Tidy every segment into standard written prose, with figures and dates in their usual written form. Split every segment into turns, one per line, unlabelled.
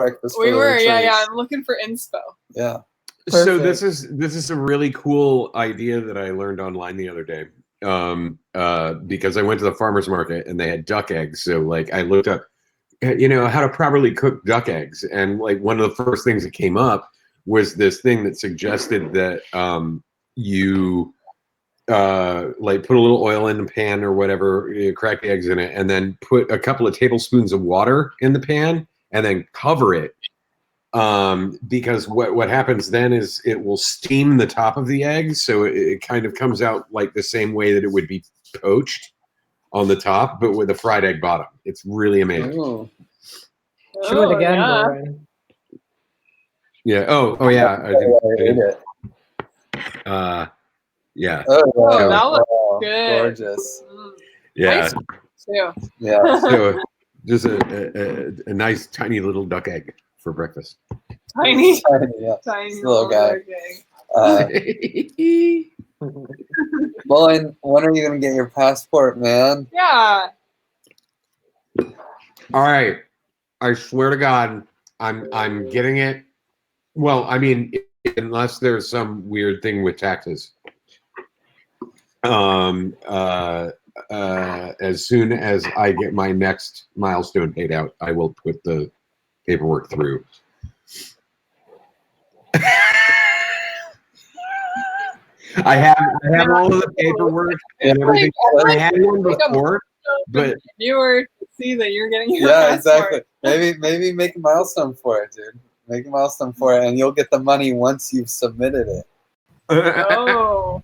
breakfast.
We were, yeah. I'm looking for inspo.
Yeah.
So this is a really cool idea that I learned online the other day. Because I went to the farmer's market and they had duck eggs. So like I looked up, how to properly cook duck eggs. And like one of the first things that came up was this thing that suggested that you like put a little oil in the pan or whatever, crack the eggs in it, and then put a couple of tablespoons of water in the pan and then cover it. Because what happens then is it will steam the top of the eggs, so it kind of comes out like the same way that it would be poached on the top, but with a fried egg bottom. It's really amazing.
Show it again,
yeah.
Lauren.
Yeah. Oh yeah. I did. Yeah.
Oh,
that looks good.
Gorgeous.
Yeah.
Nice too.
Yeah.
So just a nice tiny little duck egg for breakfast.
Tiny
little guy. Well, and when are you gonna get your passport, man?
Yeah.
All right. I swear to God, I'm getting it. Well, I mean, unless there's some weird thing with taxes. As soon as I get my next milestone paid out, I will put the paperwork through. I have all of the paperwork and everything. I had one before, but
viewer to see that you're getting your
yeah,
passport.
exactly. Maybe make a milestone for it, dude. Make a milestone for it, and you'll get the money once you've submitted it.
Oh.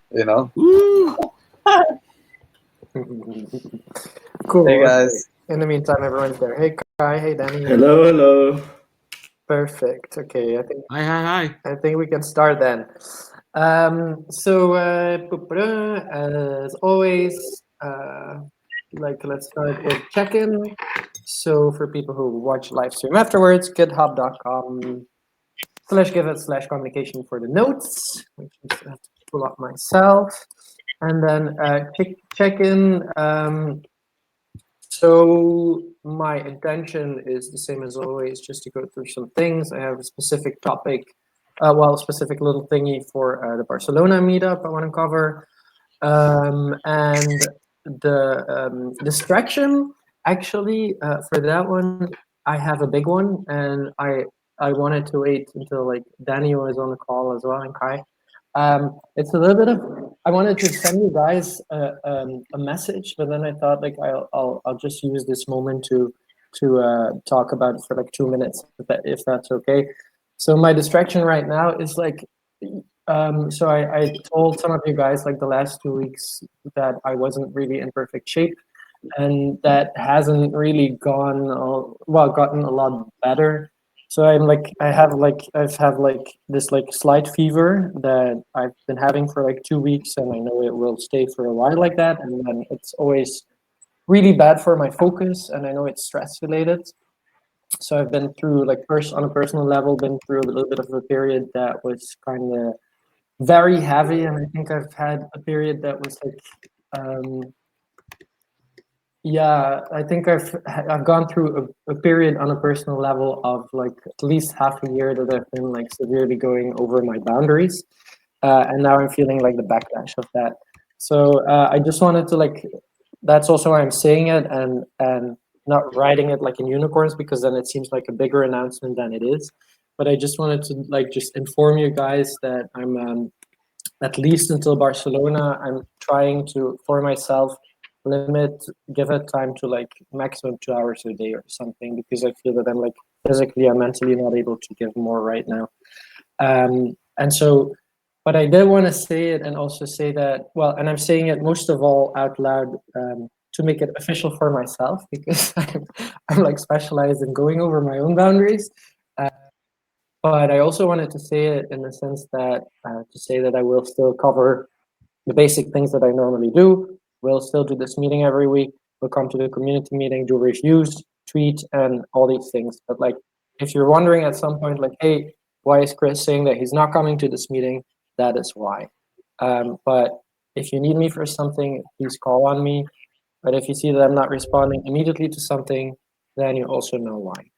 Cool.
Hey guys.
In the meantime, everyone's there. Hey Kai, hey Danny.
Hello.
Perfect. Okay, I think.
Hi.
I think we can start then. So as always, let's start with check-in. So for people who watch live stream afterwards, github.com/giveth/communication for the notes, which I have to pull up myself, and then check-in. So my intention is the same as always, just to go through some things. I have a specific topic, a specific little thingy for the Barcelona meetup I want to cover, and the distraction. Actually, for that one, I have a big one, and I wanted to wait until like Danny was on the call as well, and Kai. It's a little bit of, I wanted to send you guys a message, but then I thought like I'll just use this moment to talk about it for like 2 minutes, if that's okay. So my distraction right now is like, so I told some of you guys like the last 2 weeks that I wasn't really in perfect shape, and that hasn't really gotten a lot better. So I've this like slight fever that I've been having for like 2 weeks, and I know it will stay for a while like that. And then it's always really bad for my focus, and I know it's stress related. So I've been through like on a personal level, been through a little bit of a period that was kind of very heavy, and I think I've had a period that was like. Yeah, I think I've gone through a period on a personal level of like at least half a year that I've been like severely going over my boundaries, and now I'm feeling like the backlash of that. So I just wanted to like, that's also why I'm saying it and not writing it like in unicorns, because then it seems like a bigger announcement than it is. But I just wanted to like just inform you guys that I'm at least until Barcelona, I'm trying to for myself give it time to like maximum 2 hours a day or something, because I feel that I'm like physically and mentally not able to give more right now. And so, but I did want to say it and also say that, well, and I'm saying it most of all out loud to make it official for myself, because I'm like specialized in going over my own boundaries. But I also wanted to say it in the sense that, to say that I will still cover the basic things that I normally do. We'll still do this meeting every week. We'll come to the community meeting, do reviews, tweet, and all these things. But like, if you're wondering at some point, like, hey, why is Chris saying that he's not coming to this meeting? That is why. But if you need me for something, please call on me. But if you see that I'm not responding immediately to something, then you also know why.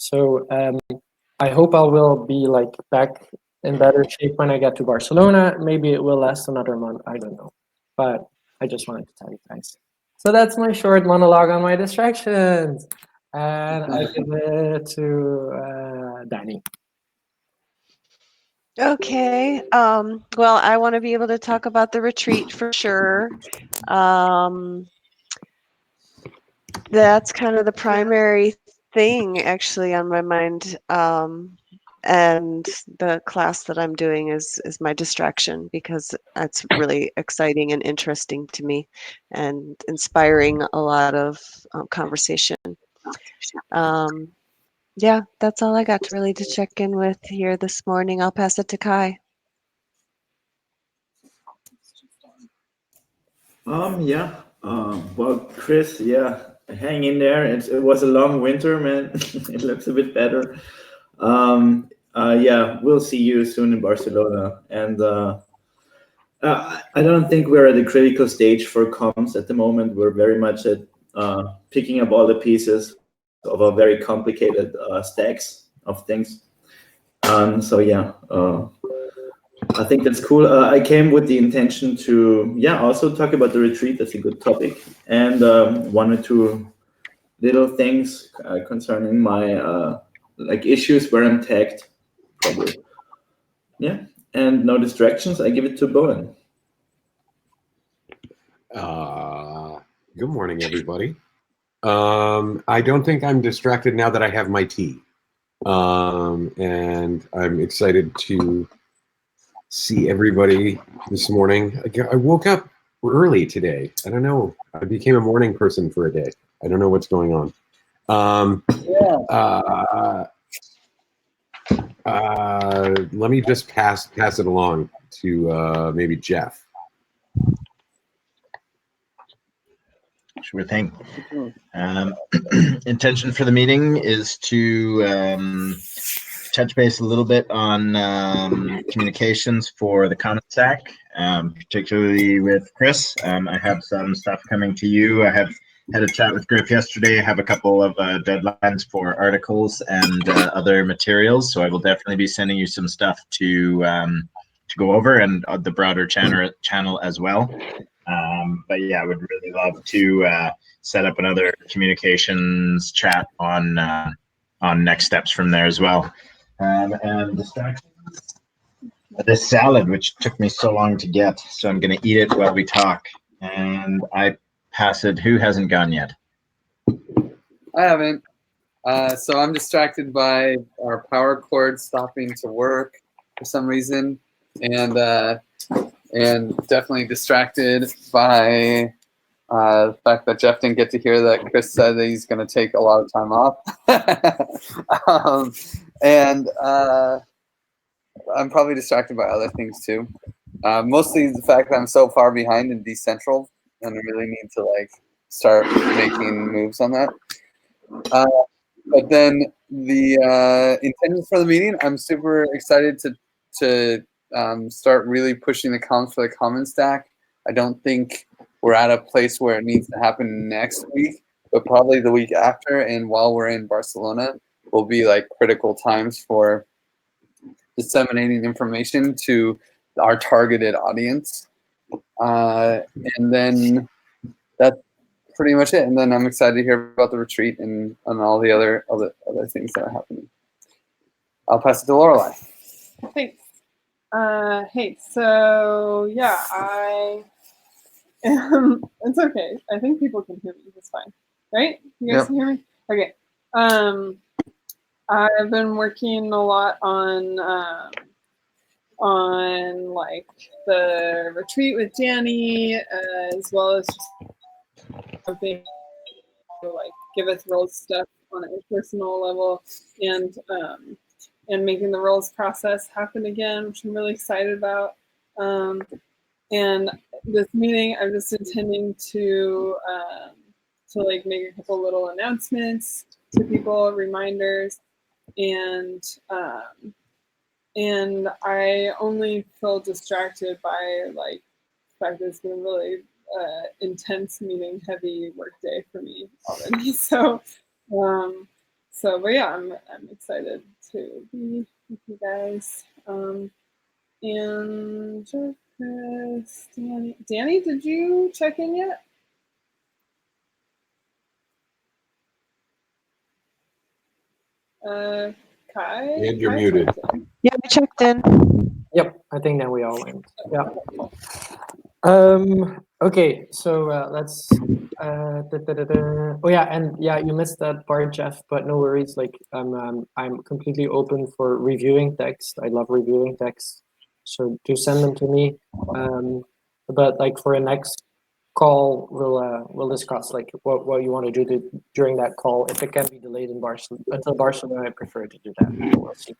So I hope I will be like back in better shape when I get to Barcelona. Maybe it will last another month. I don't know, but I just wanted to tell you guys. So that's my short monologue on my distractions, and I give it to Danny.
Okay. Well, I want to be able to talk about the retreat for sure. That's kind of the primary thing actually on my mind. And the class that I'm doing is my distraction because it's really exciting and interesting to me and inspiring a lot of conversation. Yeah, that's all I got really to check in with here this morning. I'll pass it to Kai.
Yeah. Well, Chris, yeah, hang in there. It was a long winter, man. It looks a bit better. Yeah, we'll see you soon in Barcelona. And I don't think we're at a critical stage for comms at the moment. We're very much at picking up all the pieces of a very complicated stacks of things. So yeah, I think that's cool. I came with the intention to, also talk about the retreat. That's a good topic. And one or two little things concerning my like issues where I'm tagged, probably. Yeah. And no distractions. I give it to Bowen.
Good morning, everybody. I don't think I'm distracted now that I have my tea. And I'm excited to see everybody this morning. I woke up early today. I don't know. I became a morning person for a day. I don't know what's going on. Let me just pass it along to maybe Jeff.
Sure thing. Intention for the meeting is to touch base a little bit on communications for the Common Stack, particularly with Chris. I have some stuff coming to you. I have had a chat with Griff yesterday. I have a couple of deadlines for articles and other materials, so I will definitely be sending you some stuff to go over, and the broader channel as well. But yeah, I would really love to set up another communications chat on next steps from there as well. And distractions. This salad, which took me so long to get, so I'm going to eat it while we talk. And I pass it. Who hasn't gone yet?
I haven't. So I'm distracted by our power cord stopping to work for some reason, and definitely distracted by the fact that Jeff didn't get to hear that Chris said that he's going to take a lot of time off. And I'm probably distracted by other things too. Mostly the fact that I'm so far behind in Decentral, and I really need to like start making moves on that. But then the intention for the meeting, I'm super excited to start really pushing the comms for the Common Stack. I don't think we're at a place where it needs to happen next week, but probably the week after. And while we're in Barcelona, will be like critical times for disseminating information to our targeted audience. And then that's pretty much it. And then I'm excited to hear about the retreat and all the other things that are happening. I'll pass it to Lorelei.
Thanks. Hey, so yeah, it's okay. I think people can hear me. It's fine, right? You guys can hear me? Okay. I've been working a lot on like the retreat with Danny, as well as just something like Giveth roles stuff on a personal level, and making the roles process happen again, which I'm really excited about. And this meeting, I'm just intending to like make a couple little announcements to people, reminders, and I only feel distracted by like the fact that it's been a really intense meeting, heavy work day for me already. So So, but yeah, I'm excited to be with you guys. And Chris, Danny, did you check in yet? Kai?
And you're
Kai
muted.
checked in.
Yeah, I checked in.
Yep, I think that we all went. Yeah. Okay, so let's. Oh yeah, and yeah, you missed that part, Jeff. But no worries. Like, I'm completely open for reviewing text. I love reviewing text, so do send them to me. But like for a next call, we'll discuss like what you want to do during that call. If it can be delayed in Barcelona until Barcelona, I prefer to do that. We'll see.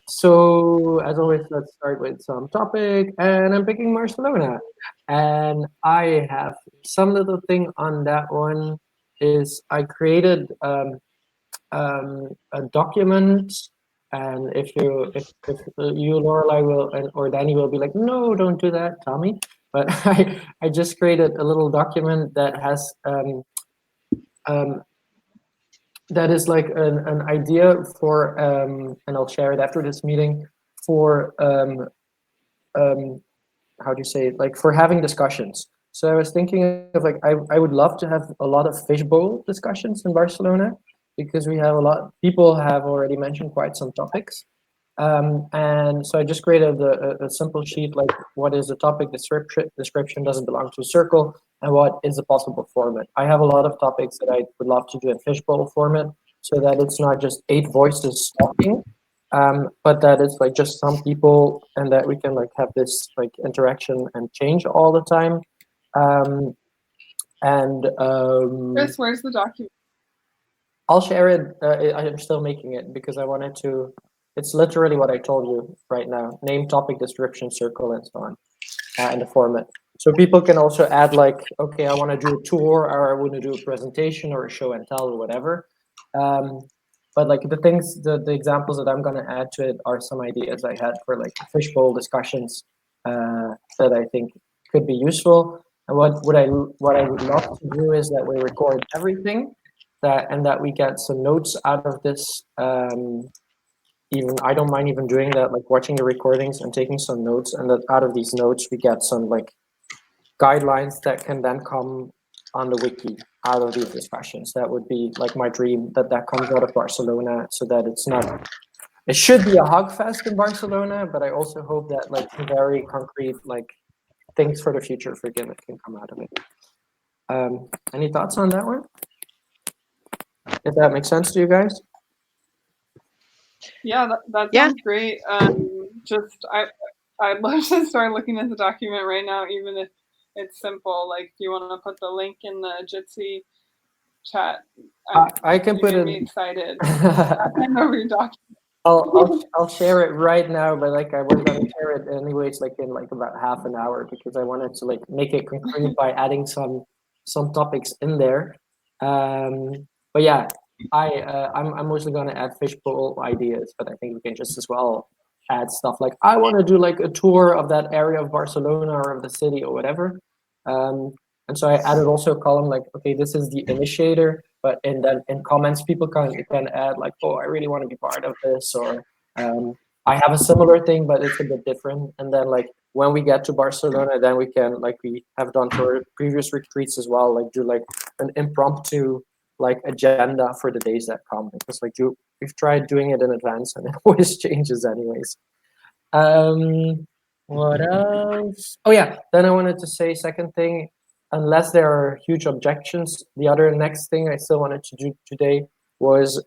So as always, let's start with some topic, and I'm picking Barcelona. And I have some little thing on that one is I created a document, and if you Lorelai will or Danny will be like, no, don't do that, Tommy. But I just created a little document that has um, that is like an idea for and I'll share it after this meeting for how do you say it, like for having discussions. So I was thinking of like I would love to have a lot of fishbowl discussions in Barcelona because we have a lot people have already mentioned quite some topics. And so I just created a simple sheet like what is the topic description, does it belong to a circle, and what is the possible format. I have a lot of topics that I would love to do in fishbowl format so that it's not just 8 voices talking, but that it's like just some people and that we can like have this like interaction and change all the time.
Chris, where's the document?
I'll share it. I'm still making it because I wanted to. It's literally what I told you right now: name, topic, description, circle, and so on, in the format. So people can also add like, okay, I want to do a tour, or I want to do a presentation, or a show and tell, or whatever. But like the things, the examples that I'm going to add to it are some ideas I had for like fishbowl discussions that I think could be useful. And what I would love to do is that we record everything and that we get some notes out of this. Even I don't mind even doing that, like watching the recordings and taking some notes, and that out of these notes we get some like guidelines that can then come on the wiki out of these discussions. That would be like my dream, that comes out of Barcelona, so that it's not. It should be a hug fest in Barcelona, but I also hope that like very concrete like things for the future for Giveth can come out of it. Any thoughts on that one? If that makes sense to you guys?
Yeah, that
Yeah.
sounds great. Just I'd love to start looking at the document right now, even if it's simple. Like, do you want to put the link in the Jitsi chat?
I can put
it.
it.
Excited. Send over your document.
I'll share it right now, but like I was gonna share it anyways, like in like about half an hour because I wanted to like make it concrete by adding some topics in there. But yeah, I'm mostly gonna add fishbowl ideas, but I think we can just as well add stuff like I want to do like a tour of that area of Barcelona or of the city or whatever. And so I added also a column like, okay, this is the initiator, but in comments people can add like, oh, I really want to be part of this, or I have a similar thing but it's a bit different. And then like when we get to Barcelona, then we can, like we have done for previous retreats as well, like do like an impromptu like agenda for the days that come, because like we've tried doing it in advance and it always changes anyways. What else? Oh yeah, then I wanted to say second thing, unless there are huge objections, the other next thing I still wanted to do today was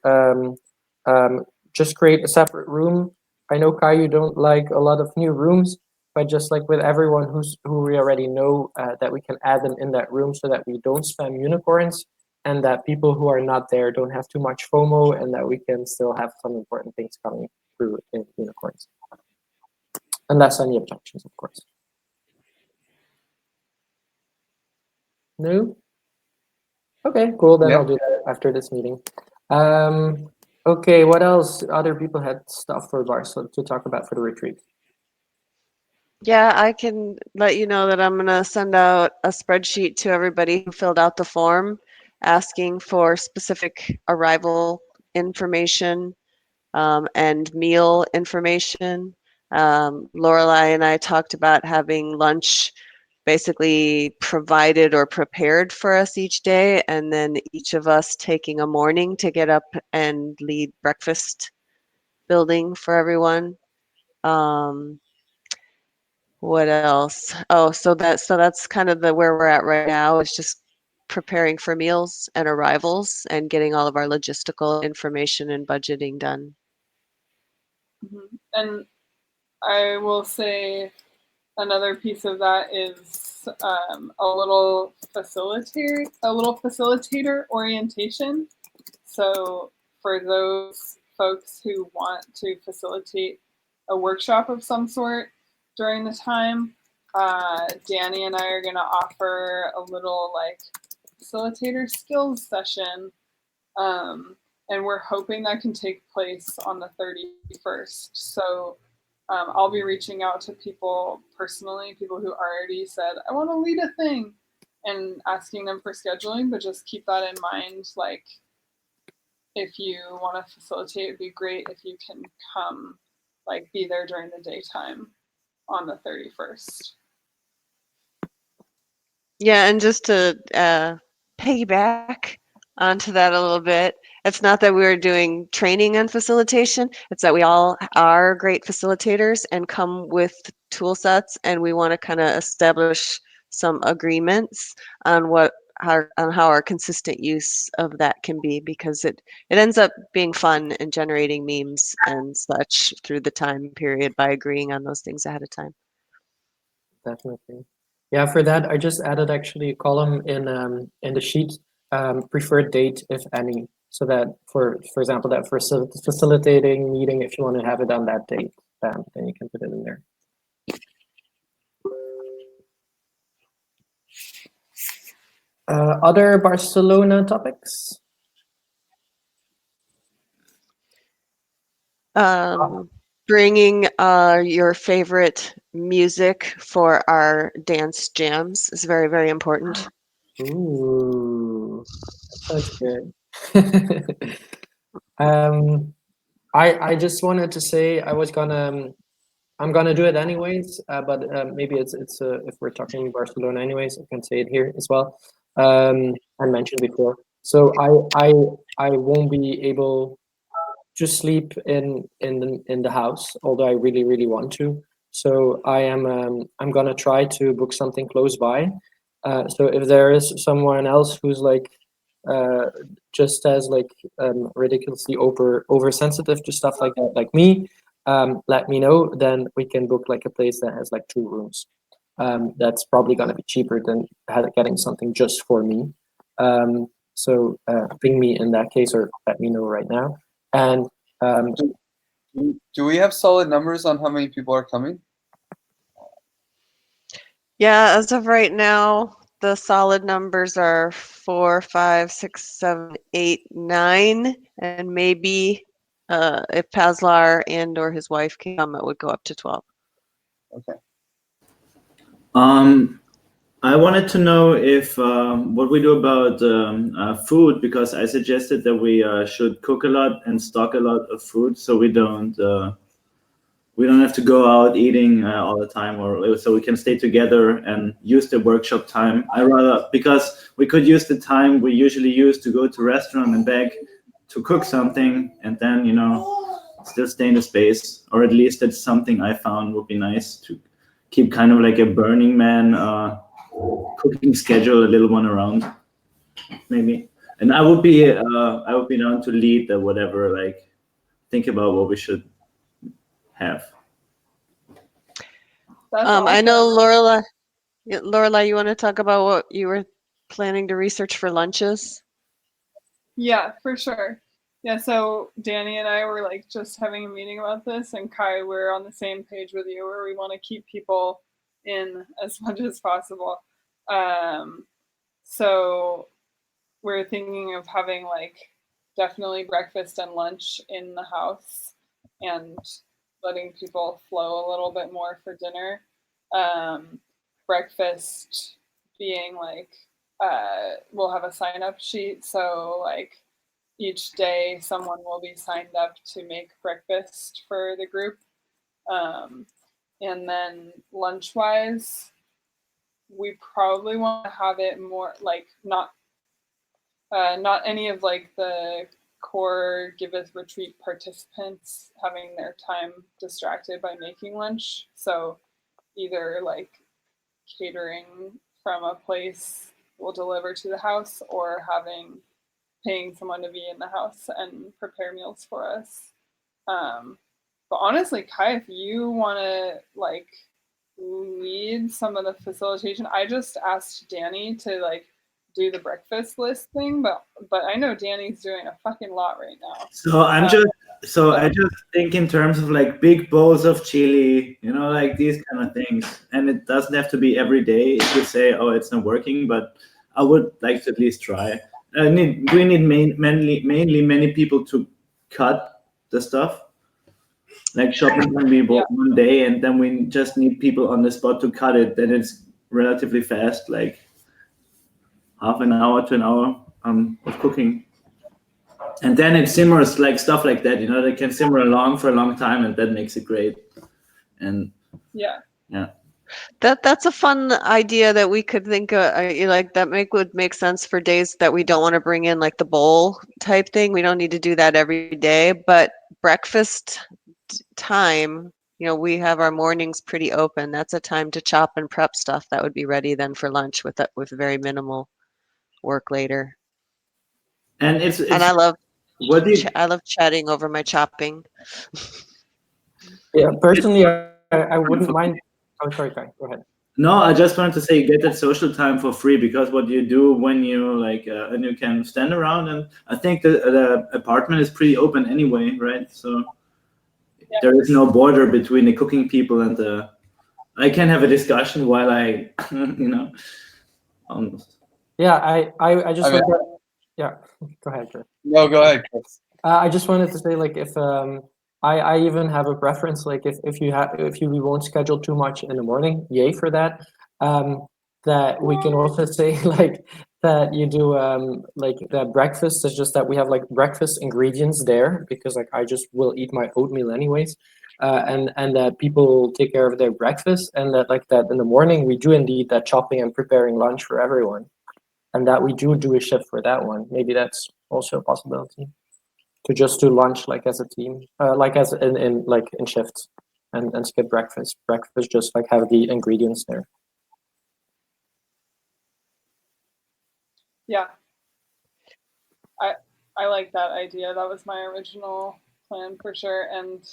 just create a separate room. I know, Kai, you don't like a lot of new rooms, but just like with everyone who we already know, that we can add them in that room so that we don't spam unicorns, and that people who are not there don't have too much FOMO, and that we can still have some important things coming through in unicorns. Unless any objections, of course. No? Okay, cool. Then I'll do that after this meeting. Okay, what else? Other people had stuff for Barcelona to talk about for the retreat.
Yeah, I can let you know that I'm going to send out a spreadsheet to everybody who filled out the form asking for specific arrival information and meal information. Lorelai and I talked about having lunch basically provided or prepared for us each day, and then each of us taking a morning to get up and lead breakfast building for everyone. What else? Oh, so that's kind of the where we're at right now, is just preparing for meals and arrivals and getting all of our logistical information and budgeting done.
And I will say another piece of that is a little facilitator orientation. So for those folks who want to facilitate a workshop of some sort during the time, Danny and I are going to offer a little like facilitator skills session. And we're hoping that can take place on the 31st. So I'll be reaching out to people personally, people who already said, I want to lead a thing, and asking them for scheduling, but just keep that in mind. Like, if you want to facilitate, it'd be great if you can come, like, be there during the daytime on the 31st.
Yeah, and just to piggyback onto that a little bit, it's not that we're doing training on facilitation, it's that we all are great facilitators and come with tool sets, and we want to kind of establish some agreements on how our consistent use of that can be, because it ends up being fun and generating memes and such through the time period by agreeing on those things ahead of time.
Definitely. Yeah, for that, I just added actually a column in the sheet, preferred date, if any, so that for example, that for facilitating meeting, if you want to have it on that date, then you can put it in there. Other Barcelona topics?
Bringing your favorite music for our dance jams is very, very important.
Ooh, that's good. I just wanted to say I'm gonna do it anyways, but maybe it's if we're talking Barcelona anyways, I can say it here as well. I mentioned before, so I won't be able to sleep in the house, although I really want to. So I'm gonna try to book something close by. So if there is someone else who's like just as like ridiculously oversensitive to stuff like that, like me, let me know. Then we can book like a place that has like 2 rooms. That's probably gonna be cheaper than getting something just for me. So ping me in that case, or let me know right now. And
do we have solid numbers on how many people are coming?
Yeah, as of right now, the solid numbers are 4, 5, 6, 7, 8, 9, and maybe if Paslar and or his wife can come, it would go up to 12.
Okay.
I wanted to know if what we do about food, because I suggested that we should cook a lot and stock a lot of food, so we don't have to go out eating all the time, or so we can stay together and use the workshop time. Because we could use the time we usually use to go to restaurant and back to cook something, and then still stay in the space, or at least that's something I found would be nice to keep kind of like a Burning Man cooking schedule, a little one around, maybe. And I would be down to lead the whatever, like think about what we should have.
I know Lorelai, you want to talk about what you were planning to research for lunches?
Yeah, for sure. Yeah, so Danny and I were like just having a meeting about this, and Kai, we're on the same page with you where we want to keep people in as much as possible. So we're thinking of having like definitely breakfast and lunch in the house, and letting people flow a little bit more for dinner. Breakfast being like we'll have a sign up sheet. So like each day someone will be signed up to make breakfast for the group. And then lunch wise, we probably want to have it more like not any of like the core Giveth retreat participants having their time distracted by making lunch. So either like catering from a place will deliver to the house, or paying someone to be in the house and prepare meals for us. But honestly, Kai, if you want to like lead some of the facilitation, I just asked Danny to like do the breakfast list thing, but I know Danny's doing a fucking lot right now.
So I just think in terms of like big bowls of chili, like these kind of things. And it doesn't have to be every day if you say, oh, it's not working, but I would like to at least try. We need mainly many people to cut the stuff. Like shopping can be one day, and then we just need people on the spot to cut it. Then it's relatively fast, like half an hour to an hour of cooking. And then it simmers like stuff like that, they can simmer along for a long time, and that makes it great. And
yeah.
That's a fun idea that we could think of, like that would make sense for days that we don't want to bring in like the bowl type thing. We don't need to do that every day, but breakfast time, we have our mornings pretty open. That's a time to chop and prep stuff that would be ready then for lunch with very minimal work later.
And
and I love chatting over my chopping.
Yeah, personally, I wouldn't mind. Oh, sorry, Kai, go ahead.
No, I just wanted to say, get that social time for free, because what you do when you like, and you can stand around, and I think the apartment is pretty open anyway, right? So there is no border between the cooking people and I can have a discussion while I, almost.
Yeah, I just yeah, go ahead, Chris.
No, go ahead, Chris.
I just wanted to say, like, if I even have a preference, like if we won't schedule too much in the morning, yay for that. That we can also say like that you do like that breakfast is just that we have like breakfast ingredients there, because like I just will eat my oatmeal anyways, and that people take care of their breakfast, and that like that in the morning we do indeed that chopping and preparing lunch for everyone, and that we do a shift for that one. Maybe that's also a possibility. To just do lunch like as a team, like as in shifts, and skip breakfast. Breakfast just like have the ingredients there.
Yeah, I like that idea. That was my original plan for sure, and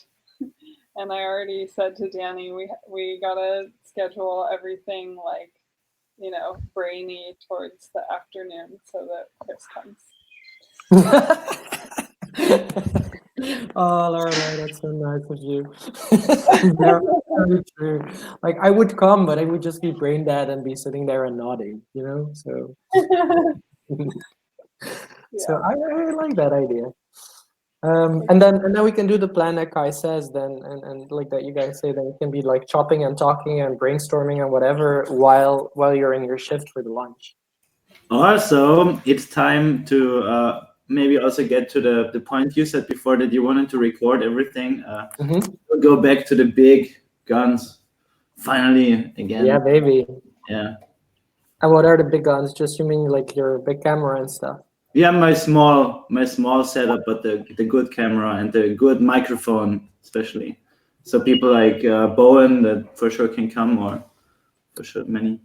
I already said to Danny, we gotta schedule everything like brainy towards the afternoon so that Chris comes.
Oh, Lorelai, that's so nice of you. Very true. Like I would come, but I would just be brain dead and be sitting there and nodding, So, so I like that idea. And then we can do the plan that Kai says, then and like that you guys say, then it can be like chopping and talking and brainstorming and whatever while you're in your shift for the lunch.
Also, it's time to maybe also get to the point you said before, that you wanted to record everything. We'll go back to the big guns finally again.
Yeah, baby.
Yeah.
And what are the big guns? Just you mean like your big camera and stuff?
Yeah, my small setup, but the good camera and the good microphone especially. So people like Bowen that for sure can come, or for sure many.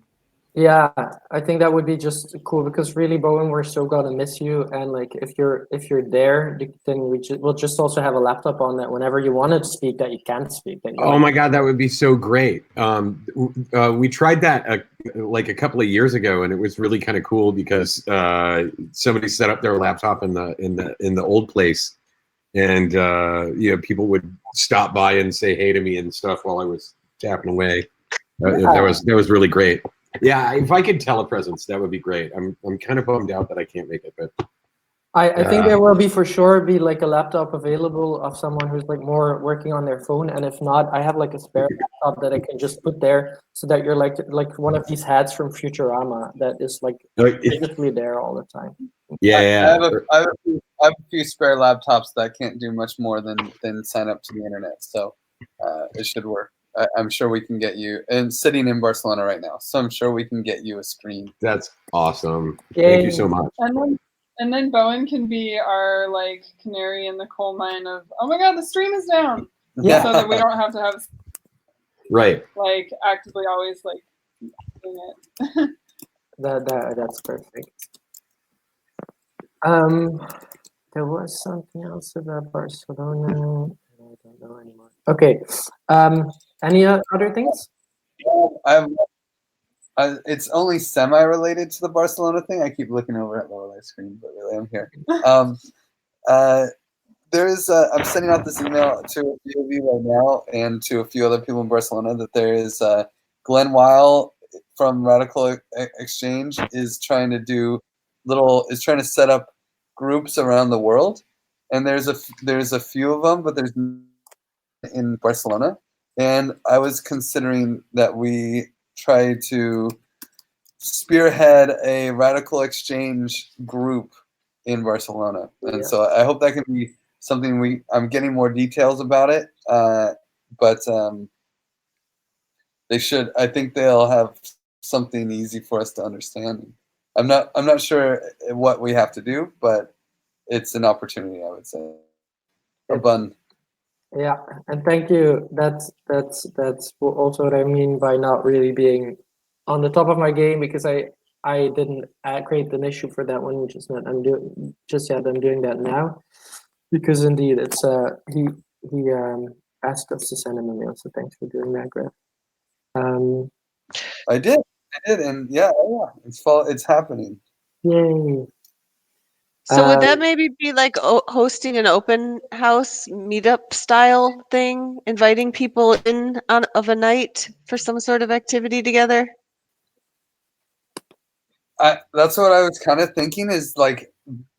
Yeah, I think that would be just cool, because really, Bowen, we're so gonna miss you. And like, if you're there, then we'll just also have a laptop on that whenever you want to speak, that you can speak.
Oh my God, that would be so great. We tried that like a couple of years ago, and it was really kind of cool because somebody set up their laptop in the old place, and people would stop by and say hey to me and stuff while I was tapping away. That was really great. Yeah, if I could telepresence, that would be great. I'm kind of bummed out that I can't make it, but
I think there will be for sure be like a laptop available of someone who's like more working on their phone, and if not, I have like a spare laptop that I can just put there, so that you're like one of these hats from Futurama that is like physically there all the time.
Yeah.
I have a few spare laptops that can't do much more than sign up to the internet, so it should work. I'm sure we can get you, and sitting in Barcelona right now, so I'm sure we can get you a screen.
That's awesome.
Yay.
Thank you so much.
And then Bowen can be our like canary in the coal mine of, oh my god, the stream is down.
Yeah.
So that we don't have to have
Right.
like actively always like doing it.
That's perfect. There was something else about Barcelona. I don't know anymore. Okay. Any other things?
It's only semi-related to the Barcelona thing. I keep looking over at Lorelai's screen, but really I'm here. I'm sending out this email to a few of you right now and to a few other people in Barcelona that there is Glenn Weil from Radical Exchange is trying to set up groups around the world, and there's a few of them, but there's in Barcelona, and I was considering that we try to spearhead a Radical Exchange group in Barcelona, and so I hope that can be something I'm getting more details about it, but they should. I think they'll have something easy for us to understand. I'm not sure what we have to do, but it's an opportunity, I would say. A bun.
Yeah, and thank you. That's also what I mean by not really being on the top of my game, because I didn't create an issue for that one, which is not I'm doing just yet. I'm doing that now, because indeed it's he asked us to send him a mail, so thanks for doing that, Griff.
I did, and yeah, it's happening.
Yay!
So would that maybe be like hosting an open house meetup style thing, inviting people in of a night for some sort of activity together?
That's what I was kind of thinking, is like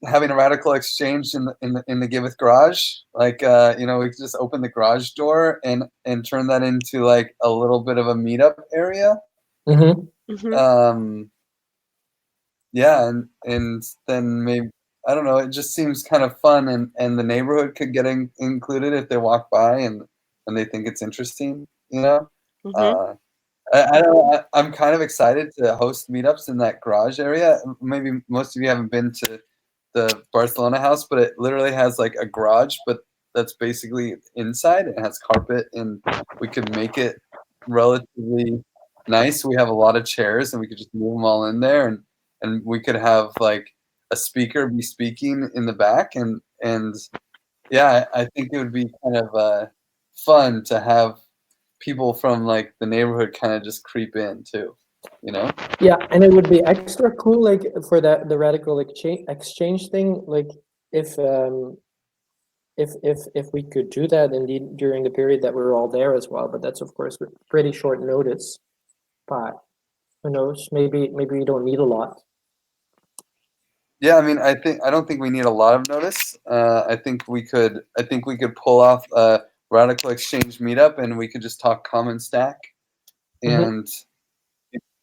having a Radical Exchange in the Giveth garage. Like we could just open the garage door and turn that into like a little bit of a meetup area. Yeah, and then maybe, I don't know, it just seems kind of fun, and the neighborhood could get included if they walk by and they think it's interesting, I don't know, I'm kind of excited to host meetups in that garage area. Maybe most of you haven't been to the Barcelona house, but it literally has like a garage, but that's basically inside. It has carpet, and we could make it relatively nice. We have a lot of chairs, and we could just move them all in there, and we could have like a speaker be speaking in the back, and yeah, I think it would be kind of fun to have people from like the neighborhood kind of just creep in too,
Yeah, and it would be extra cool, like for the Radical exchange thing, like if we could do that indeed during the period that we're all there as well. But that's of course pretty short notice. But who knows? Maybe we don't need a lot.
Yeah, I mean, I don't think we need a lot of notice. I think we could pull off a Radical Exchange meetup, and we could just talk Common Stack, and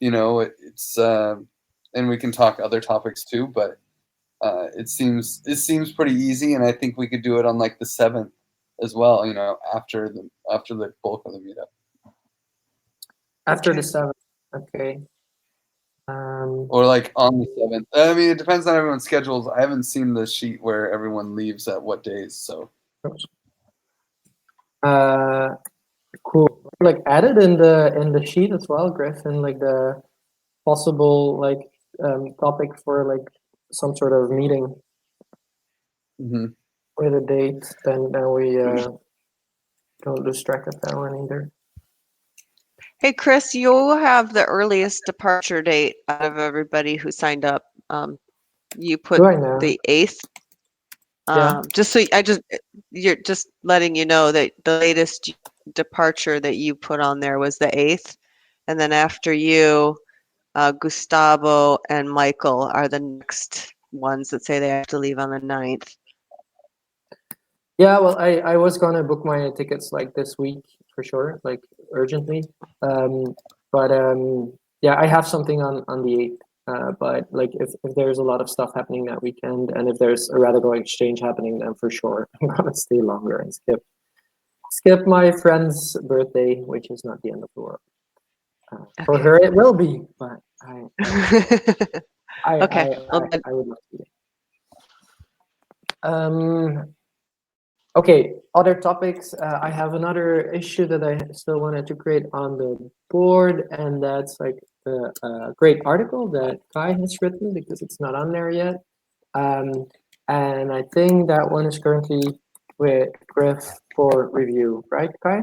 it's and we can talk other topics too. But it seems pretty easy, and I think we could do it on like the 7th as well. After the bulk of the meetup.
After the 7th, okay.
Or like on the 7th. I mean, it depends on everyone's schedules. I haven't seen the sheet where everyone leaves at what days. So.
Cool. Like added in the sheet as well, Griff, and like the possible like topic for like some sort of meeting with a date. Then we don't lose track of that one either.
Hey, Chris, you'll have the earliest departure date out of everybody who signed up. You put the 8th. You're just letting you know that the latest departure that you put on there was the 8th, and then after you, Gustavo and Michael are the next ones that say they have to leave on the 9th.
Yeah, well, I was gonna book my tickets like this week for sure, like urgently. But yeah, I have something on the 8th. But like if there's a lot of stuff happening that weekend, and if there's a radical exchange happening, then for sure I'm gonna stay longer and skip my friend's birthday, which is not the end of the world. For
Okay.
her, it will be, but I
Okay. Well,
I would love to be there. Okay, other topics. I have another issue that I still wanted to create on the board, and that's like the great article that Kai has written because it's not on there yet. And I think that one is currently with Griff for review, right, Kai?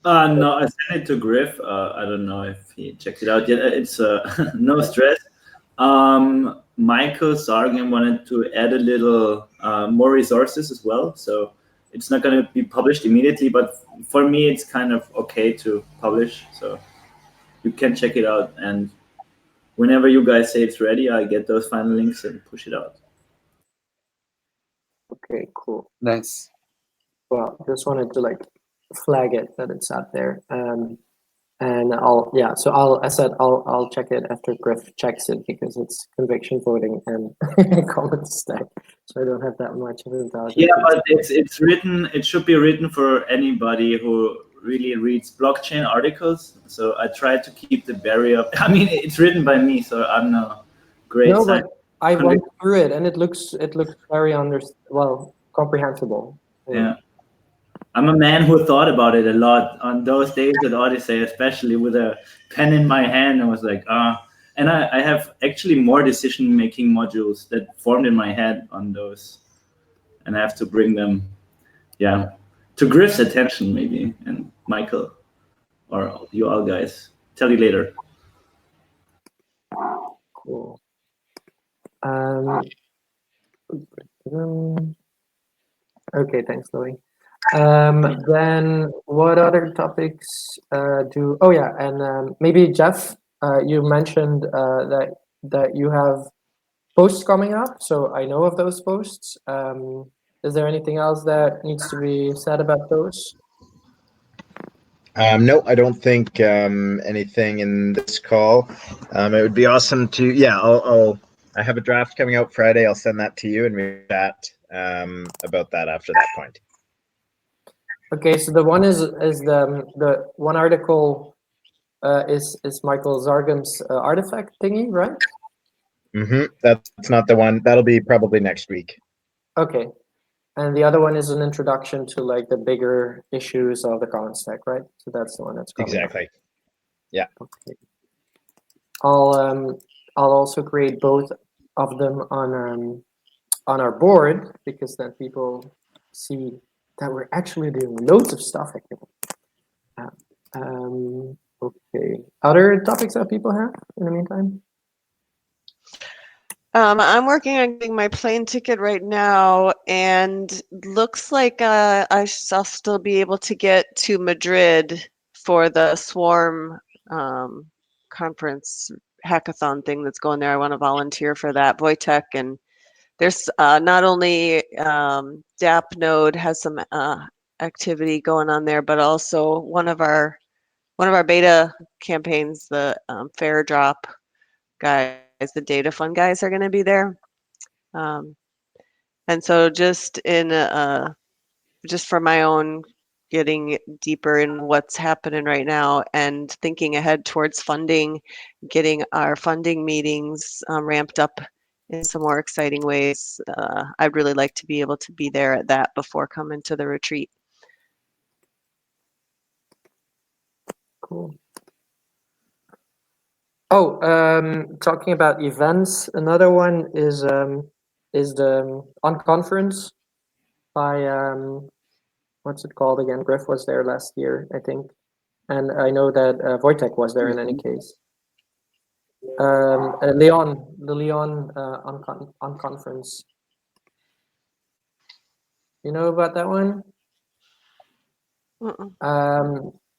No, I sent it to Griff. I don't know if he checked it out yet. It's no stress. Michael Sargent wanted to add a little more resources as well. So it's not going to be published immediately, but for me, it's kind of okay to publish. So you can check it out. And whenever you guys say it's ready, I get those final links and push it out.
Okay, cool.
Nice.
Well, just wanted to like flag it that it's out there. And I'll check it after Griff checks it because it's conviction voting and comment stack, so I don't have that much of intelligence.
Yeah, but it's written. It should be written for anybody who really reads blockchain articles. So I try to keep the barrier. I mean, it's written by me, so I'm no great.
No, but I went through it and it looks very comprehensible.
Yeah. I'm a man who thought about it a lot on those days at Odyssey, especially with a pen in my hand. I was like, and I have actually more decision-making modules that formed in my head on those, and I have to bring them, to Griff's attention maybe, and Michael, or you all guys. Tell you later.
Cool. Okay, thanks, Louis. Then what other topics maybe Jeff, you mentioned that you have posts coming up, so I know of those posts. Is there anything else that needs to be said about those?
No, I don't think anything in this call. It would be awesome to, I have a draft coming out Friday. I'll send that to you and we chat about that after that point.
Okay, so the one is the one article is Michael Zargam's artifact thingy, right?
Mm-hmm. That's not the one. That'll be probably next week.
Okay. And the other one is an introduction to like the bigger issues of the common stack, right? So that's the one that's coming
exactly.
up.
Yeah.
Okay. I'll also create both of them on our board because then people see that we're actually doing loads of stuff. Okay. Other topics that people have in the meantime?
I'm working on getting my plane ticket right now, and looks like I'll still be able to get to Madrid for the Swarm conference hackathon thing that's going there. I want to volunteer for that. Wojtek, and there's not only DApp Node has some activity going on there, but also one of our beta campaigns, the Fair Drop guys, the data fund guys are going to be there. And so just for my own getting deeper in what's happening right now and thinking ahead towards funding, getting our funding meetings ramped up in some more exciting ways. I'd really like to be able to be there at that before coming to the retreat.
Cool. Oh, talking about events, another one is the unconference by what's it called again? Griff was there last year, I think, and I know that Wojtek was there in any case. The Leon unconference. You know about that one?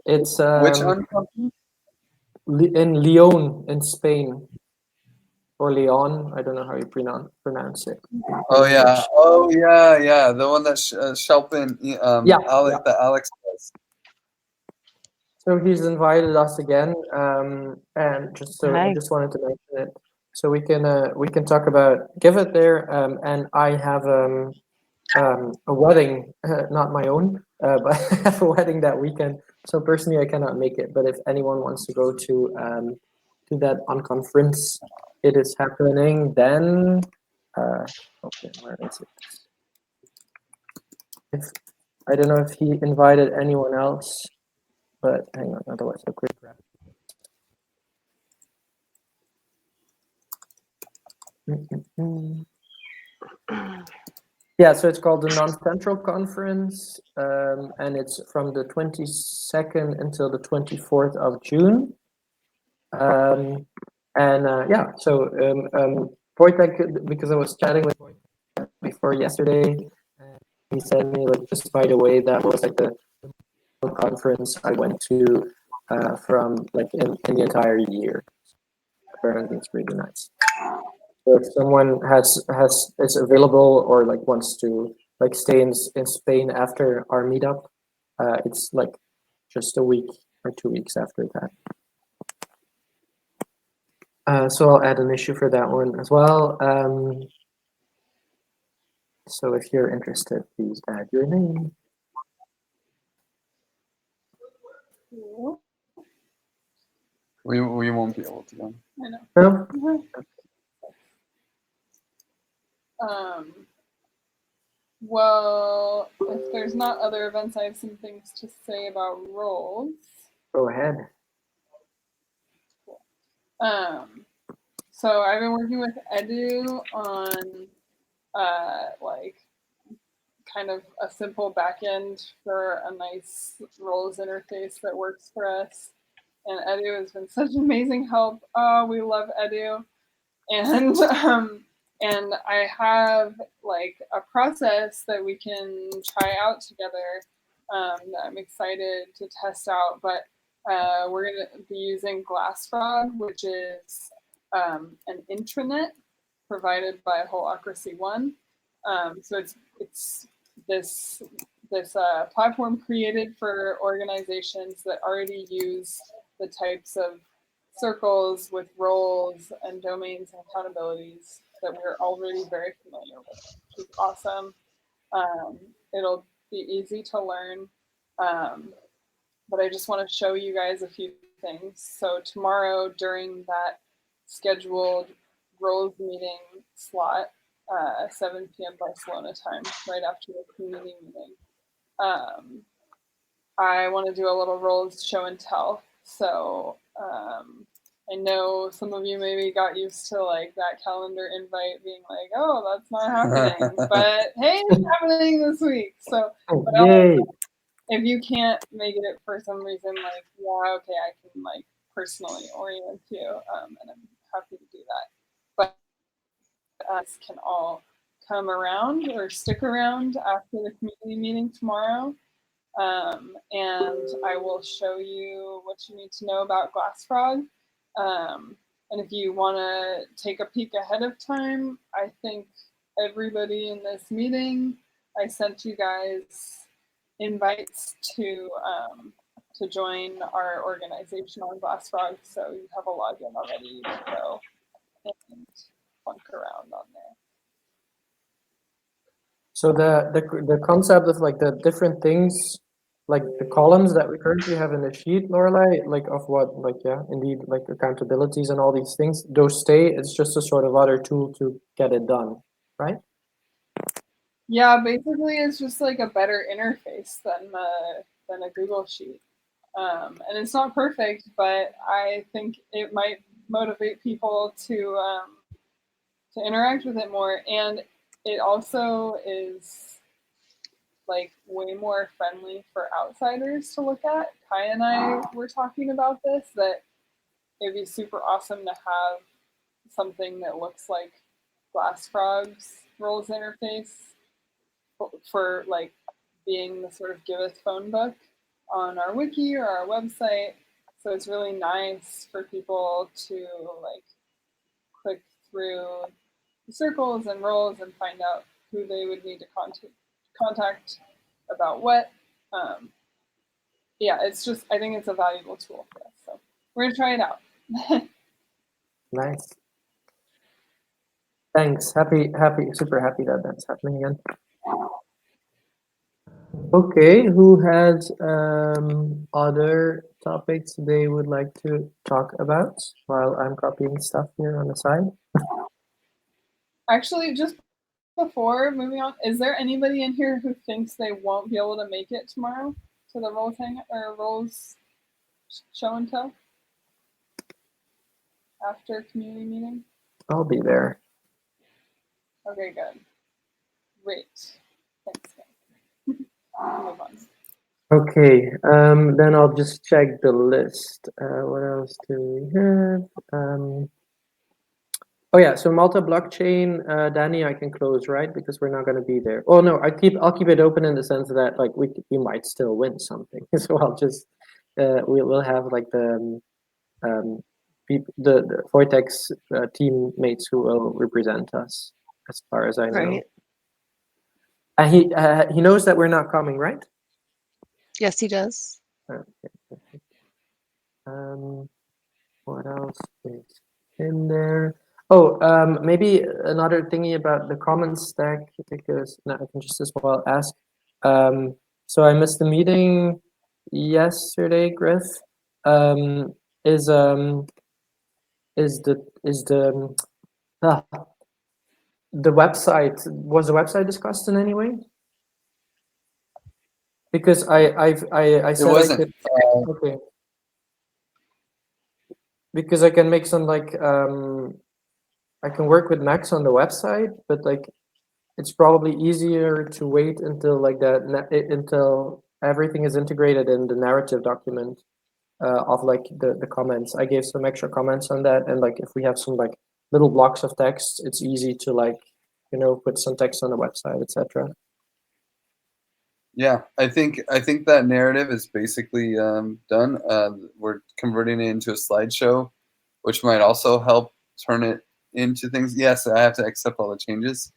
It's
Which unconference?
in Lyon in Spain. or Leon. I don't know how you pronounce it.
Oh yeah. The one that Shelpin,
Yeah,
Alex, that Alex does.
So he's invited us again, and I
Hi.
just wanted to mention it, so we can talk about Giveth there, and I have a wedding, not my own, but I have a wedding that weekend. So personally, I cannot make it. But if anyone wants to go to that unconference, it is happening then. Okay, where is it? If I don't know if he invited anyone else, but hang on, otherwise a quick grab. Yeah, so it's called the Non-Central Conference, and it's from the 22nd until the 24th of June. Wojtek, because I was chatting with Wojtek before yesterday, he said me, like, just by the way, that was like the conference I went to from like in the entire year. Apparently, it's really nice. So if someone is available or like wants to like stay in Spain after our meetup, it's like just a week or 2 weeks after that. So I'll add an issue for that one as well. So if you're interested, please add your name.
We won't be able to go.
I know.
No?
Well, if there's not other events, I have some things to say about roles.
Go ahead.
So I've been working with Edu on like kind of a simple backend for a nice roles interface that works for us. And Edu has been such amazing help. Oh, we love Edu. And I have like a process that we can try out together that I'm excited to test out. But we're going to be using Glassfrog, which is an intranet provided by Holacracy One. So it's this platform created for organizations that already use the types of circles with roles and domains and accountabilities that we're already very familiar with, which is awesome. It'll be easy to learn, but I just want to show you guys a few things. So tomorrow during that scheduled roles meeting slot, 7 p.m. Barcelona time, right after the community meeting, I want to do a little roles show and tell. So I know some of you maybe got used to like that calendar invite being like, oh, that's not happening. But hey, it's happening this week. So
Yay!
if you can't make it for some reason, like, yeah, okay, I can like personally orient you, and I'm happy to do that. But us can all come around or stick around after the community meeting tomorrow. And I will show you what you need to know about Glassfrog. And if you want to take a peek ahead of time, I think everybody in this meeting, I sent you guys invites to join our organization on Glassfrog, so you have a login already to go and plunk around on there.
So the concept of like the different things, like the columns that we currently have in the sheet, Lorelai, like of what, like, yeah, indeed, like accountabilities and all these things, those stay. It's just a sort of other tool to get it done, right?
Yeah, basically it's just like a better interface than a Google Sheet. And it's not perfect, but I think it might motivate people to interact with it more. And it also is like way more friendly for outsiders to look at. Kai and I were talking about this, that it'd be super awesome to have something that looks like Glassfrog's roles interface for like being the sort of Giveth phone book on our wiki or our website. So it's really nice for people to like click through the circles and roles and find out who they would need to contact about what. Yeah, it's just, I think it's a valuable tool for us. So we're going to try it out.
Nice. Thanks. Super happy that that's happening again. Okay, who has other topics they would like to talk about while I'm copying stuff here on the side?
Actually, just before moving on, is there anybody in here who thinks they won't be able to make it tomorrow to the roles roles show and tell after community meeting?
I'll be there.
Okay, good. Great. Thanks. Move on.
Okay, then I'll just check the list. What else do we have? Oh yeah, so Malta blockchain, Danny, I can close, right? Because we're not going to be there. Oh no, I'll keep it open in the sense that like we might still win something. So I'll just we'll have like the Vortex teammates who will represent us, as far as I know.
Right.
And he knows that we're not coming, right?
Yes, he does.
Okay. What else is in there? Oh, maybe another thingy about the commons stack, because no, I can just as well ask. So I missed the meeting yesterday, Griff. Is the website, was the website discussed in any way? Because I said
It wasn't.
I could, okay. Because I can make some like I can work with Max on the website, but like it's probably easier to wait until like until everything is integrated in the narrative document of like the comments. I gave some extra comments on that, and like if we have some like little blocks of text, it's easy to like put some text on the website, etc.
Yeah, I think that narrative is basically done. We're converting it into a slideshow, which might also help turn it into things. Yes, I have to accept all the changes.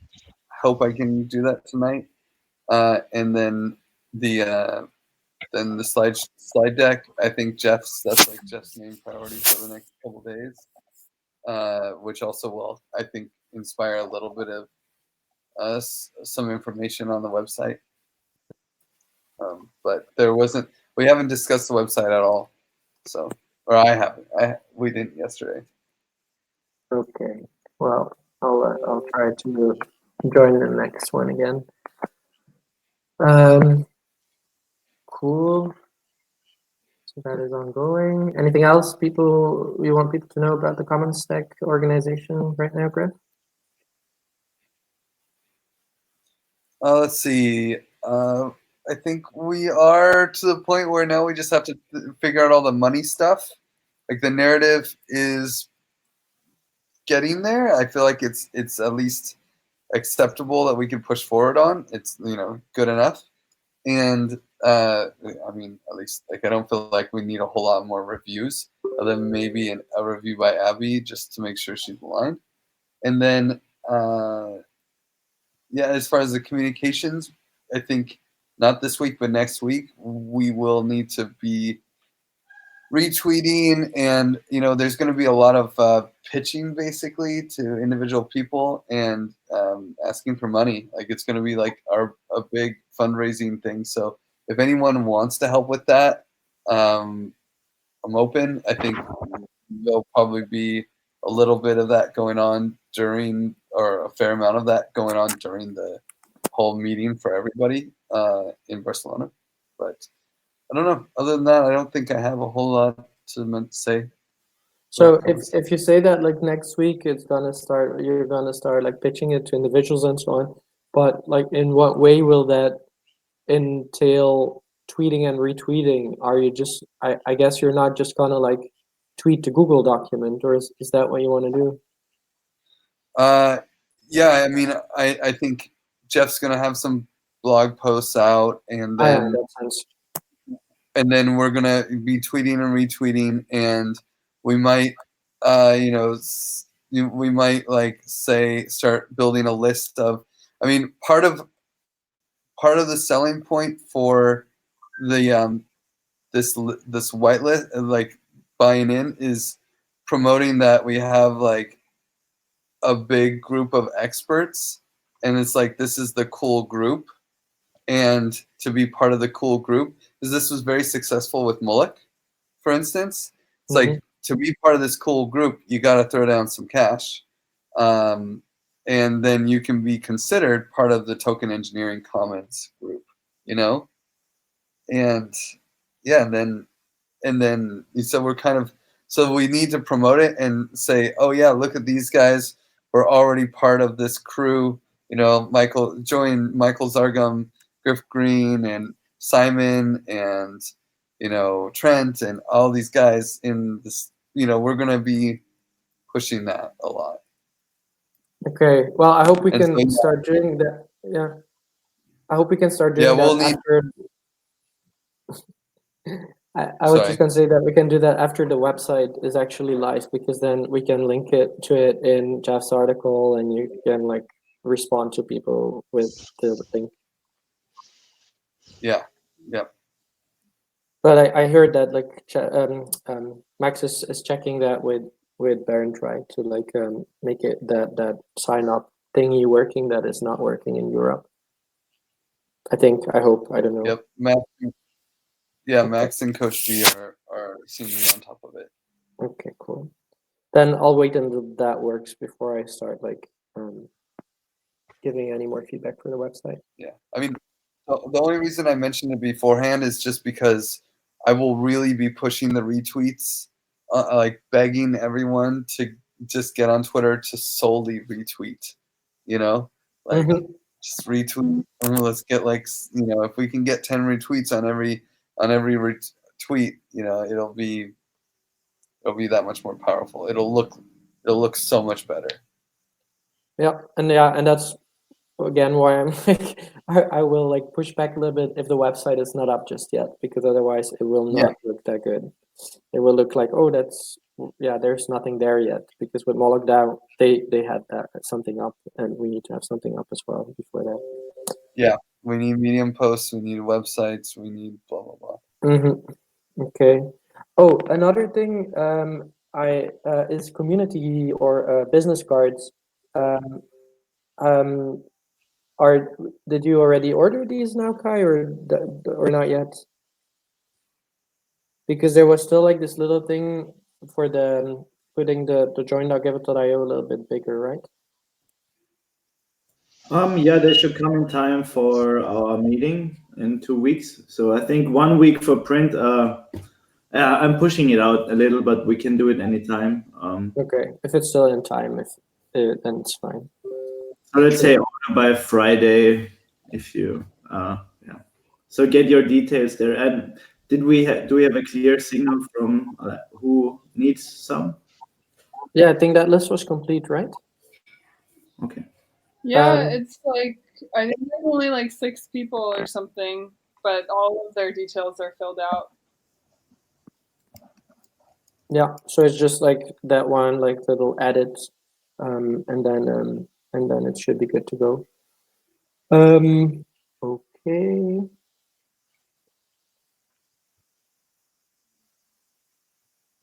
Hope I can do that tonight. And then the slide deck. I think that's like Jeff's main priority for the next couple days, which also will, I think, inspire a little bit of some information on the website. But we haven't discussed the website at all. So, or I haven't. We didn't yesterday.
Okay. Well, I'll try to join the next one again. Cool. So that is ongoing. Anything else you want people to know about the Common Stack organization right now, Griff?
Let's see. I think we are to the point where now we just have to figure out all the money stuff. Like the narrative is getting there. I feel like it's at least acceptable that we can push forward on. It's good enough. And I mean, at least like I don't feel like we need a whole lot more reviews, other than maybe a review by Abby just to make sure she's aligned. And then yeah, as far as the communications, I think not this week, but next week we will need to be retweeting, and there's going to be a lot of pitching basically to individual people and asking for money. Like it's going to be like a big fundraising thing. So if anyone wants to help with that, I'm open. I think there'll probably be a little bit of that going on during, or a fair amount of that going on during the whole meeting for everybody in Barcelona. But I don't know. Other than that, I don't think I have a whole lot to say.
So if you say that like next week you're gonna start like pitching it to individuals and so on, but like in what way will that entail tweeting and retweeting? Are you just I guess you're not just gonna like tweet to Google document, or is that what you want to do?
Yeah, I mean, I think Jeff's gonna have some blog posts out, and then we're gonna be tweeting and retweeting, and we might we might like start building a list of. I mean, part of the selling point for the this whitelist, like buying in, is promoting that we have like a big group of experts, and it's like this is the cool group, and to be part of the cool group, because this was very successful with Moloch, for instance. It's like to be part of this cool group, you got to throw down some cash, and then you can be considered part of the Token Engineering Commons group, you know. And yeah, and then so we're kind of, so we need to promote it and say, oh yeah, look at these guys, we're already part of this crew, you know. Join Michael Zargum, Griff Green, and Simon, and you know, Trent, and all these guys in this, you know, we're gonna be pushing that a lot.
Okay, well, I hope we
And
can
so,
start doing that. Yeah, I hope we can start doing
yeah,
that
we'll need.
after. I was
Sorry.
just gonna say that we can do that after the website is actually live, because then we can link it to it in Jeff's article, and you can like respond to people with the link.
Yeah, yeah.
But I heard that like Max is checking that with Bernd, right, to like make it that sign up thingy working that is not working in Europe. I hope, I don't know.
Yep. Max and Coach B are seem to be on top of it.
Okay, cool. Then I'll wait until that works before I start like giving any more feedback for the website.
Yeah, I mean, the only reason I mentioned it beforehand is just because I will really be pushing the retweets, like begging everyone to just get on Twitter to solely retweet, you know, like just retweet. And let's get like, you know, if we can get 10 retweets on every retweet, you know, it'll be that much more powerful. It'll look so much better.
Yeah, and that's again why I'm like I will like push back a little bit if the website is not up just yet, because otherwise it will not look that good. It will look like, oh, there's nothing there yet, because with Moloch DAO they had something up, and we need to have something up as well before that.
Yeah, we need Medium posts, we need websites, we need blah blah
blah. Okay. Oh, another thing is community or business cards. Did you already order these now, Kai, or not yet? Because there was still like this little thing for the putting the join.giveth.io a little bit bigger, right?
Yeah, they should come in time for our meeting in 2 weeks. So I think 1 week for print. I'm pushing it out a little, but we can do it anytime.
Okay, if it's still in time, then it's fine.
So let's say order by Friday, if you yeah. So get your details there. And do we have a clear signal from who needs some?
Yeah, I think that list was complete, right?
Okay.
Yeah, it's like I think there's only like 6 people or something, but all of their details are filled out.
Yeah, so it's just like that one, like little edits, and then it should be good to go. Okay.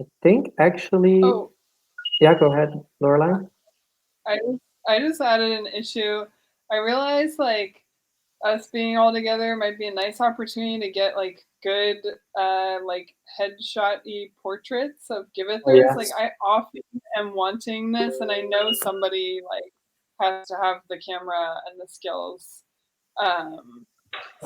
I think actually.
Oh.
Yeah, go ahead, Lorelai.
I just added an issue. I realized like us being all together might be a nice opportunity to get like good like headshot-y portraits of Givethers.
Oh, yes.
Like I often am wanting this, and I know somebody like has to have the camera and the skills.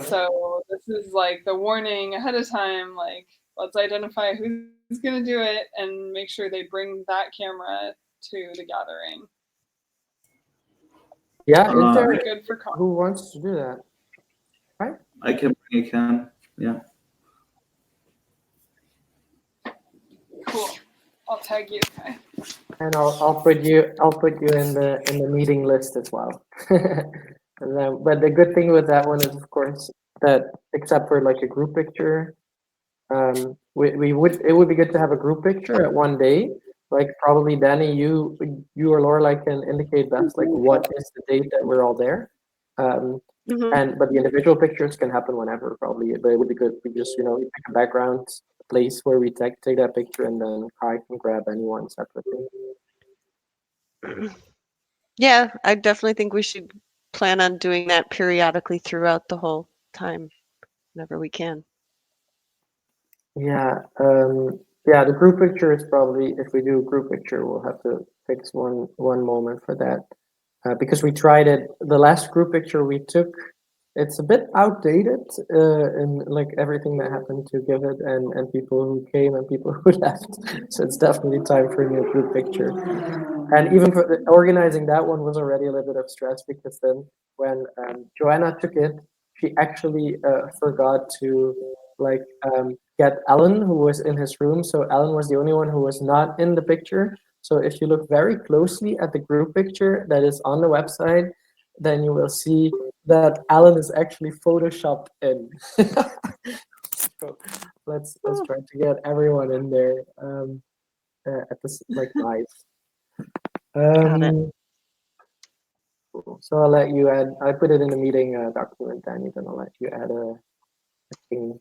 So this is like the warning ahead of time, like let's identify who's gonna do it and make sure they bring that camera to the gathering.
Yeah, is there
good for
who wants to do that? Right?
I can bring a cam. Yeah.
Cool. I'll tag you, okay?
And I'll put you in the meeting list as well. And then, but the good thing with that one is, of course, that except for like a group picture, it would be good to have a group picture at one day, like probably Danny, you or Lorelai can indicate best like what is the date that we're all there. But the individual pictures can happen whenever probably. But it would be good if we just we pick a background place where we take that picture, and then Kai can grab anyone separately.
Yeah, I definitely think we should plan on doing that periodically throughout the whole time, whenever we can.
Yeah, the group picture is probably, if we do a group picture, we'll have to fix one moment for that, because we tried it. The last group picture we took, it's a bit outdated, in like everything that happened to Giveth and people who came and people who left. So it's definitely time for a new group picture. And even for organizing that one was already a little bit of stress, because then when Joanna took it, she actually forgot to like get Alan, who was in his room. So Alan was the only one who was not in the picture. So if you look very closely at the group picture that is on the website, then you will see that Alan is actually photoshopped in. So let's try to get everyone in there at this like live.
Got it.
Cool. So I'll let you add. I put it in the meeting document, Danny. Then I'll let you add a thing.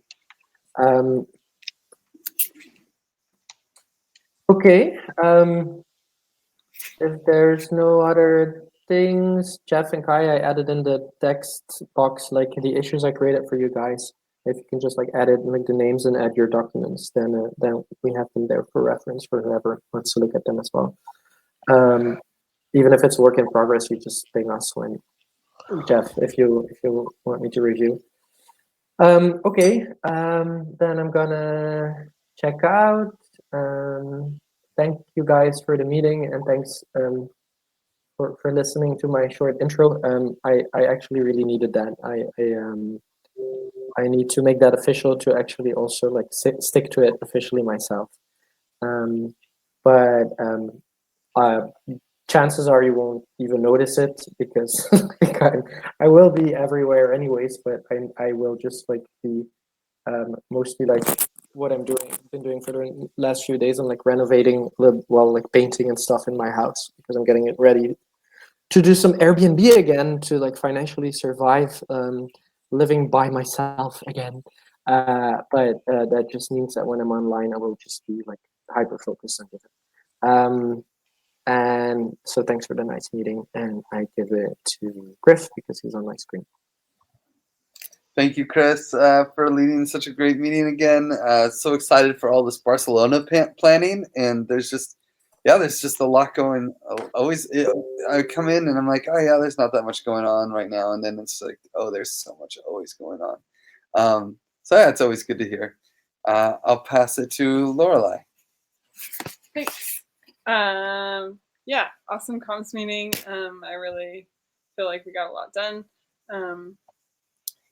Okay. If there's no other things, Jeff and Kai, I added in the text box like the issues I created for you guys. If you can just like edit like the names and add your documents, then we have them there for reference for whoever wants to look at them as well. Even if it's work in progress, you just ping us when Jeff, if you want me to review. Okay. Then I'm gonna check out. Thank you guys for the meeting, and thanks for listening to my short intro. I actually really needed that. I need to make that official to actually also like stick to it officially myself. But chances are you won't even notice it, because like, I will be everywhere anyways, but I will just like be mostly like what I've been doing for the last few days. I'm like renovating, like painting and stuff in my house, because I'm getting it ready to do some Airbnb again, to like financially survive living by myself again. But that just means that when I'm online, I will just be like hyper focused on it. And so thanks for the nice meeting, and I give it to Griff because he's on my screen.
Thank you, Chris, for leading such a great meeting again. So excited for all this Barcelona planning, and there's just a lot going. I come in and I'm like, oh yeah, there's not that much going on right now, and then it's like, oh, there's so much always going on. So yeah, it's always good to hear. I'll pass it to Lorelai.
Thanks. Yeah, awesome comms meeting. I really feel like we got a lot done.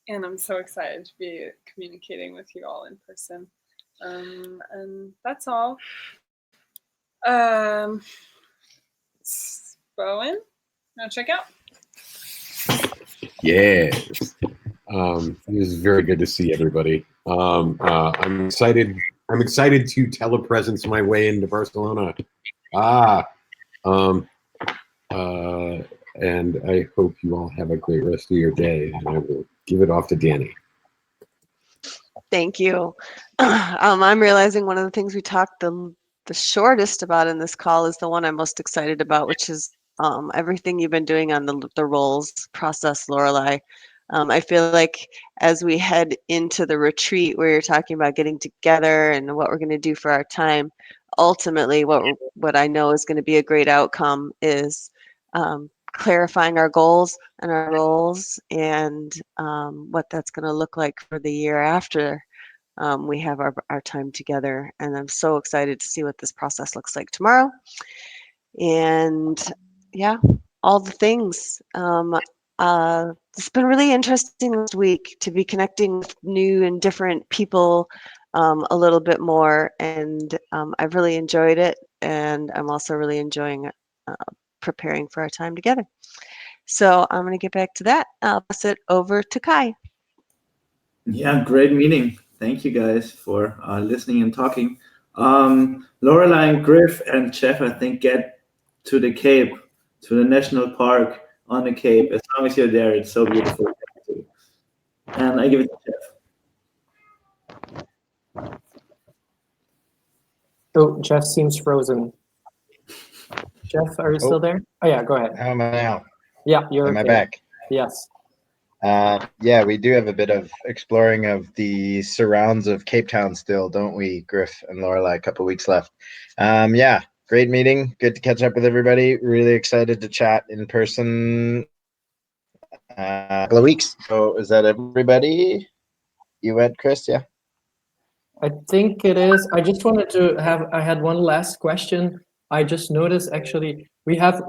And I'm so excited to be communicating with you all in person. And that's all. Bowen, wanna check out?
Yes. It was very good to see everybody. I'm excited. I'm excited to telepresence my way into Barcelona. And I hope you all have a great rest of your day. And I will give it off to Danny.
Thank you. I'm realizing one of the things we talked the shortest about in this call is the one I'm most excited about, which is everything you've been doing on the roles process, Lorelai. I feel like as we head into the retreat where you're talking about getting together and what we're going to do for our time, ultimately what I know is going to be a great outcome is clarifying our goals and our roles, and what that's going to look like for the year after we have our time together. And I'm so excited to see what this process looks like tomorrow. And yeah, all the things. It's been really interesting this week to be connecting with new and different people a little bit more. And I've really enjoyed it. And I'm also really enjoying preparing for our time together. So I'm going to get back to that. I'll pass it over to Kai.
Yeah, great meeting. Thank you guys for listening and talking. Lorelai and Griff and Jeff, I think, get to the Cape, to the national park on the Cape. As long as you're there, it's so beautiful. And I give it to Jeff.
Oh, Jeff seems frozen. Jeff, are you still there? Oh yeah, go ahead.
How am I now?
Yeah, you're
Am I
okay.
back?
Yes.
Yeah, we do have a bit of exploring of the surrounds of Cape Town still, don't we, Griff and Lorelai? A couple weeks left. Yeah, great meeting. Good to catch up with everybody. Really excited to chat in person. A couple of weeks. So is that everybody? You went, Chris? Yeah.
I think it is. I just wanted to have. I had one last question. I just noticed actually we've had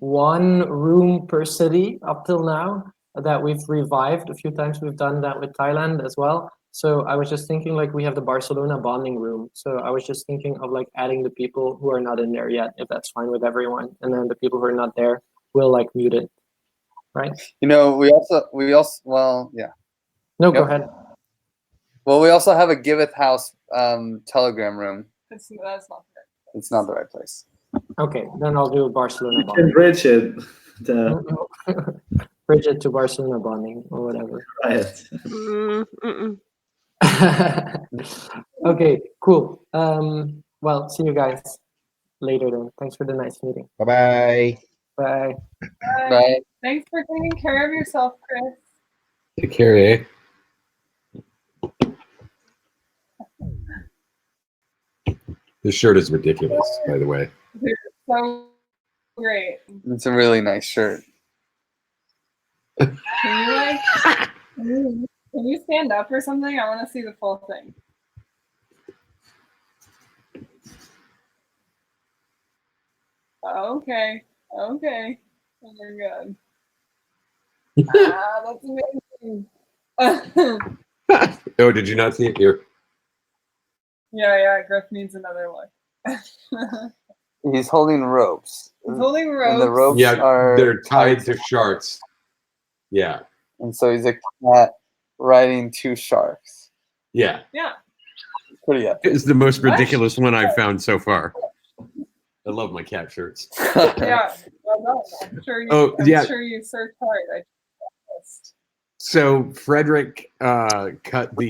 one room per city up till now that we've revived a few times. We've done that with Thailand as well. So I was just thinking like we have the Barcelona bonding room. So I was just thinking of like adding the people who are not in there yet, if that's fine with everyone, and then the people who are not there will like mute it, right?
You know, we also well, yeah.
No, go
Yep.
ahead.
Well, we also have a Giveth House Telegram room.
That's not fair.
It's not the right place.
Okay, then I'll do Barcelona
You
bonding.
can bridge it.
Bridge it to Barcelona bonding or whatever.
Right.
Okay, cool. Well, see you guys later then. Thanks for the nice meeting.
Bye-bye.
Bye.
Bye.
Thanks for taking care of yourself, Chris.
Take care, eh? This shirt is ridiculous, by the way.
You're so great.
It's a really nice shirt.
Can you like can you stand up or something? I want to see the full thing. Okay. Okay. Oh my god. That's amazing.
Oh, did you not see it here?
Yeah, Griff needs another look.
He's holding ropes.
He's holding ropes.
And the ropes
Yeah,
are
they're tied to sharks. Yeah,
And so he's a cat riding two sharks.
yeah.
Yeah.
Pretty epic.
It's the most ridiculous one I've found so far. I love my cat shirts.
Yeah. Well done. I'm sure you
Oh, yeah.
I'm sure you searched hard.
So Frederick cut the